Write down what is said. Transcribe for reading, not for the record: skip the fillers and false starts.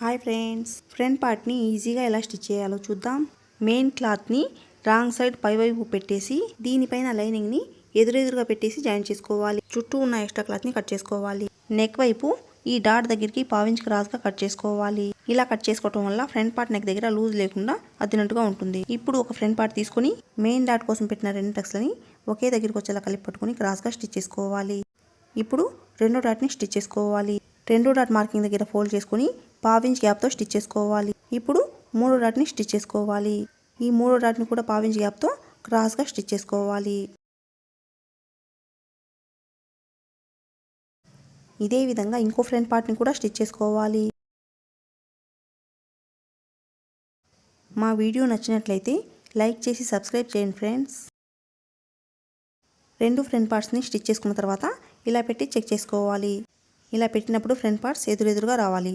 Hi friends, front పార్ట్ని ఈజీగా ఎలా స్టిచ్ చేయాలో చూద్దాం. మెయిన్ క్లాత్ని రాంగ్ సైడ్ పైవైపు పెట్టేసి దీనిపైన లైనింగ్ని ఎదురెదురుగా పెట్టేసి జాయిన్ చేసుకోవాలి. చుట్టూ ఉన్న ఎక్స్ట్రా క్లాత్ని కట్ చేసుకోవాలి. నెక్ వైపు ఈ డాట్ దగ్గరికి పావించి క్రాస్గా కట్ చేసుకోవాలి. ఇలా కట్ చేసుకోవటం వల్ల ఫ్రంట్ పార్ట్ నెక్ దగ్గర లూజ్ లేకుండా అద్దినట్టుగా ఉంటుంది. ఇప్పుడు ఒక ఫ్రంట్ పార్ట్ తీసుకుని మెయిన్ డాట్ కోసం పెట్టిన రెండు టక్స్లని ఒకే దగ్గరికి వచ్చేలా కలిపి పట్టుకుని క్రాస్గా స్టిచ్ చేసుకోవాలి. ఇప్పుడు రెండో డాట్ని స్టిచ్ చేసుకోవాలి. రెండో డాట్ మార్కింగ్ దగ్గర ఫోల్డ్ చేసుకుని పావించ్ గ్యాప్తో స్టిచ్ చేసుకోవాలి. ఇప్పుడు మూడో డాట్ని స్టిచ్ చేసుకోవాలి. ఈ మూడో డాట్ని కూడా పావించ్ గ్యాప్తో క్రాస్గా స్టిచ్ చేసుకోవాలి. ఇదే విధంగా ఇంకో ఫ్రంట్ పార్ట్ని కూడా స్టిచ్ చేసుకోవాలి. మా వీడియో నచ్చినట్లయితే లైక్ చేసి సబ్స్క్రైబ్ చేయండి ఫ్రెండ్స్. రెండు ఫ్రంట్ పార్ట్స్ని స్టిచ్ చేసుకున్న తర్వాత ఇలా పెట్టి చెక్ చేసుకోవాలి. ఇలా పెట్టినప్పుడు ఫ్రంట్ పార్ట్స్ ఎదురెదురుగా రావాలి.